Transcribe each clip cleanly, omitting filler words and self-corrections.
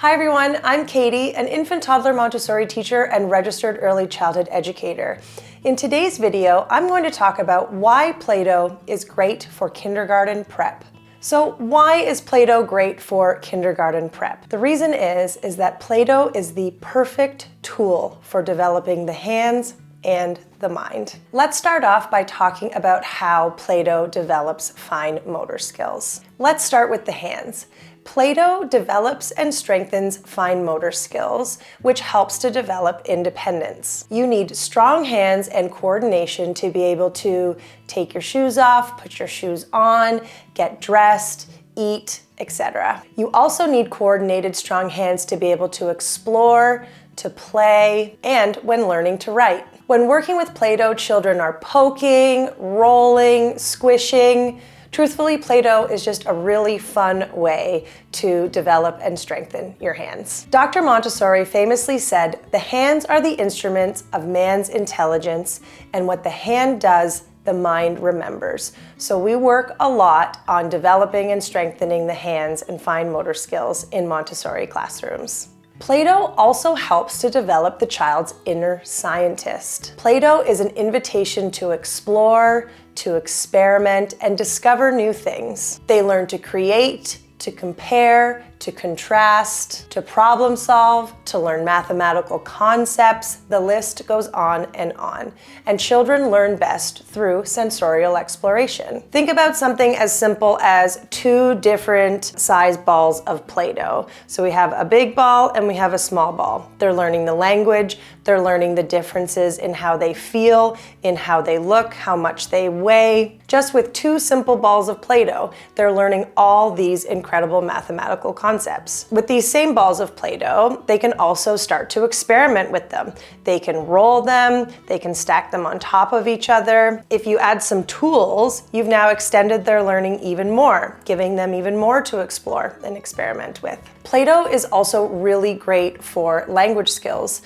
Hi everyone, I'm Katie, an infant toddler Montessori teacher and registered early childhood educator. In today's video, I'm going to talk about why Play-Doh is great for kindergarten prep. So why is Play-Doh great for kindergarten prep? The reason is that Play-Doh is the perfect tool for developing the hands and the mind. Let's start off by talking about how Play-Doh develops fine motor skills. Let's start with the hands. Play-Doh develops and strengthens fine motor skills, which helps to develop independence. You need strong hands and coordination to be able to take your shoes off, put your shoes on, get dressed, eat, etc. You also need coordinated, strong hands to be able to explore, to play, and when learning to write. When working with Play-Doh, children are poking, rolling, squishing. Truthfully, Play-Doh is just a really fun way to develop and strengthen your hands. Dr. Montessori famously said, "The hands are the instruments of man's intelligence, and what the hand does, the mind remembers." So we work a lot on developing and strengthening the hands and fine motor skills in Montessori classrooms. Play-Doh also helps to develop the child's inner scientist. Play-Doh is an invitation to explore, to experiment, and discover new things. They learn to create, to compare, to contrast, to problem solve, to learn mathematical concepts. The list goes on. And children learn best through sensorial exploration. Think about something as simple as two different size balls of Play-Doh. So we have a big ball and we have a small ball. They're learning the language, they're learning the differences in how they feel, in how they look, how much they weigh. Just with two simple balls of Play-Doh, they're learning all these incredible mathematical concepts. With these same balls of Play-Doh, they can also start to experiment with them. They can roll them, they can stack them on top of each other. If you add some tools, you've now extended their learning even more, giving them even more to explore and experiment with. Play-Doh is also really great for language skills.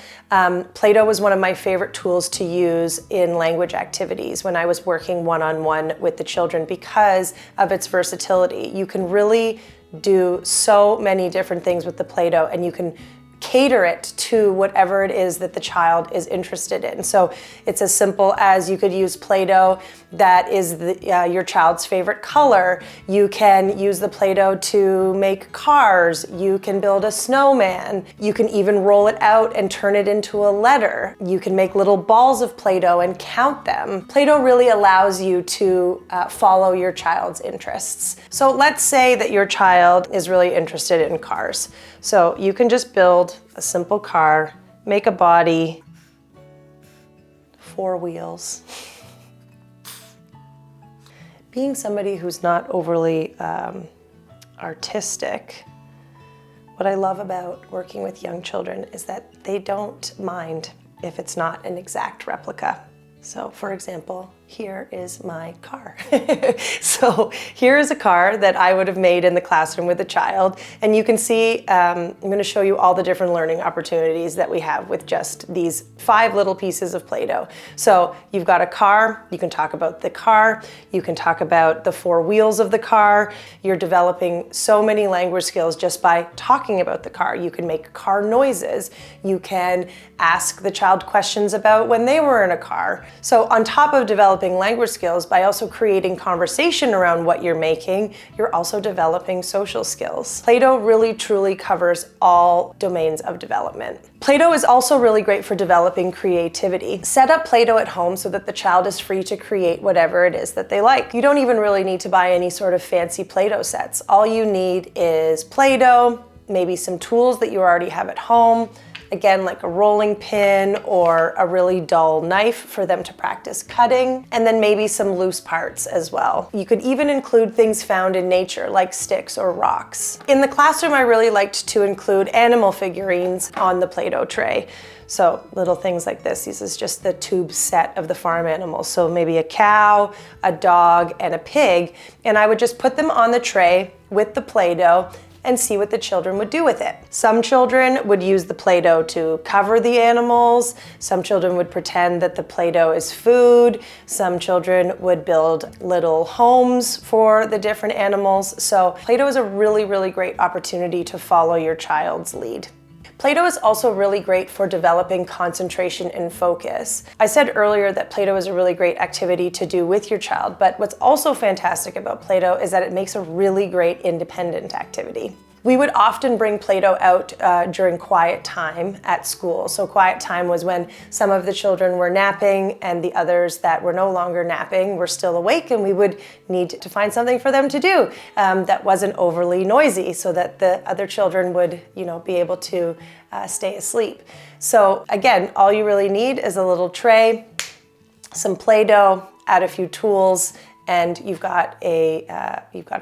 Play-Doh was one of my favorite tools to use in language activities when I was working one-on-one with the children because of its versatility. You can really do so many different things with the Play-Doh, and you can cater it to whatever it is that the child is interested in. So it's as simple as you could use Play-Doh that is your child's favorite color. You can use the Play-Doh to make cars. You can build a snowman. You can even roll it out and turn it into a letter. You can make little balls of Play-Doh and count them. Play-Doh really allows you to follow your child's interests. So let's say that your child is really interested in cars. So you can just build a simple car, make a body, 4 wheels. Being somebody who's not overly artistic, what I love about working with young children is that they don't mind if it's not an exact replica. So for example, here is my car. So here is a car that I would have made in the classroom with a child. And you can see, I'm going to show you all the different learning opportunities that we have with just these 5 little pieces of Play-Doh. So you've got a car, you can talk about the car, you can talk about the 4 wheels of the car. You're developing so many language skills just by talking about the car. You can make car noises. You can ask the child questions about when they were in a car. So on top of developing language skills, by also creating conversation around what you're making, you're also developing social skills. Play-Doh really truly covers all domains of development. Play-Doh is also really great for developing creativity. Set up Play-Doh at home so that the child is free to create whatever it is that they like. You don't even really need to buy any sort of fancy Play-Doh sets. All you need is Play-Doh, maybe some tools that you already have at home, again, like a rolling pin or a really dull knife for them to practice cutting, and then maybe some loose parts as well. You could even include things found in nature, like sticks or rocks. In the classroom, I really liked to include animal figurines on the Play-Doh tray. So little things like this. This is just the Toobs set of the farm animals. So maybe a cow, a dog, and a pig. And I would just put them on the tray with the Play-Doh and see what the children would do with it. Some children would use the Play-Doh to cover the animals. Some children would pretend that the Play-Doh is food. Some children would build little homes for the different animals. So Play-Doh is a really, really great opportunity to follow your child's lead. Play-Doh is also really great for developing concentration and focus. I said earlier that Play-Doh is a really great activity to do with your child, but what's also fantastic about Play-Doh is that it makes a really great independent activity. We would often bring Play-Doh out during quiet time at school. So quiet time was when some of the children were napping and the others that were no longer napping were still awake, and we would need to find something for them to do that wasn't overly noisy so that the other children would, be able to stay asleep. So again, all you really need is a little tray, some Play-Doh, add a few tools, and you've got a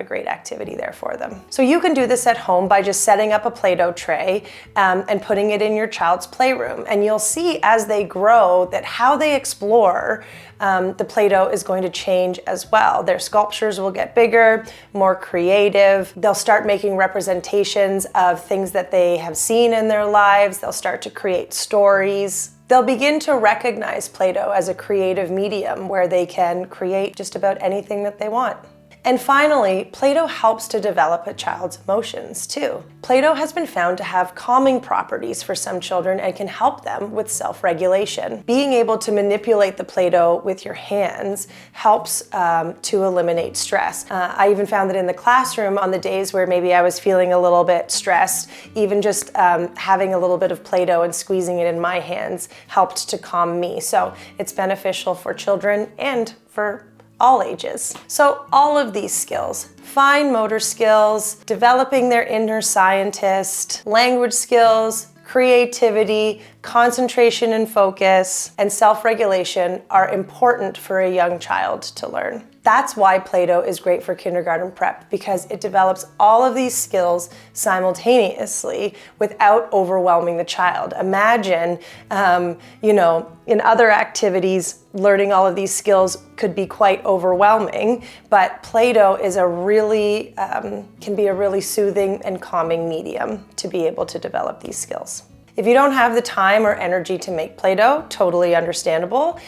great activity there for them. So you can do this at home by just setting up a Play-Doh tray and putting it in your child's playroom. And you'll see as they grow that how they explore the Play-Doh is going to change as well. Their sculptures will get bigger, more creative. They'll start making representations of things that they have seen in their lives. They'll start to create stories. They'll begin to recognize Play-Doh as a creative medium where they can create just about anything that they want. And finally, Play-Doh helps to develop a child's emotions too. Play-Doh has been found to have calming properties for some children and can help them with self-regulation. Being able to manipulate the Play-Doh with your hands helps to eliminate stress. I even found that in the classroom on the days where maybe I was feeling a little bit stressed, even just having a little bit of Play-Doh and squeezing it in my hands helped to calm me. So it's beneficial for children and for all ages. So all of these skills, fine motor skills, developing their inner scientist, language skills, creativity, concentration and focus, and self-regulation are important for a young child to learn. That's why Play-Doh is great for kindergarten prep, because it develops all of these skills simultaneously without overwhelming the child. Imagine, in other activities, learning all of these skills could be quite overwhelming, but Play-Doh is can be a really soothing and calming medium to be able to develop these skills. If you don't have the time or energy to make Play-Doh, totally understandable.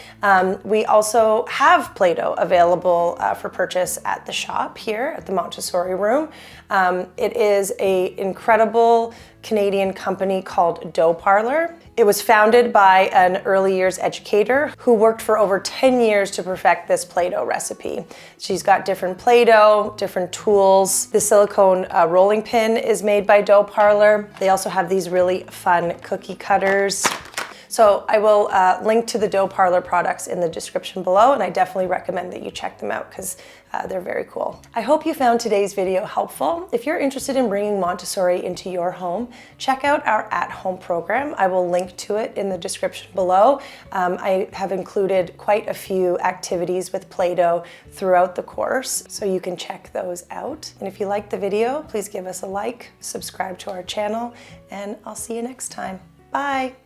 We also have Play-Doh available for purchase at the shop here at the Montessori Room. It is an incredible Canadian company called Parlour. It was founded by an early years educator who worked for over 10 years to perfect this Play-Doh recipe. She's got different Play-Doh, different tools. The silicone rolling pin is made by Parlour. They also have these really fun cookie cutters. So I will link to the Parlour products in the description below, and I definitely recommend that you check them out because they're very cool. I hope you found today's video helpful. If you're interested in bringing Montessori into your home, check out our at-home program. I will link to it in the description below. I have included quite a few activities with Play-Doh throughout the course, so you can check those out. And if you liked the video, please give us a like, subscribe to our channel, and I'll see you next time. Bye.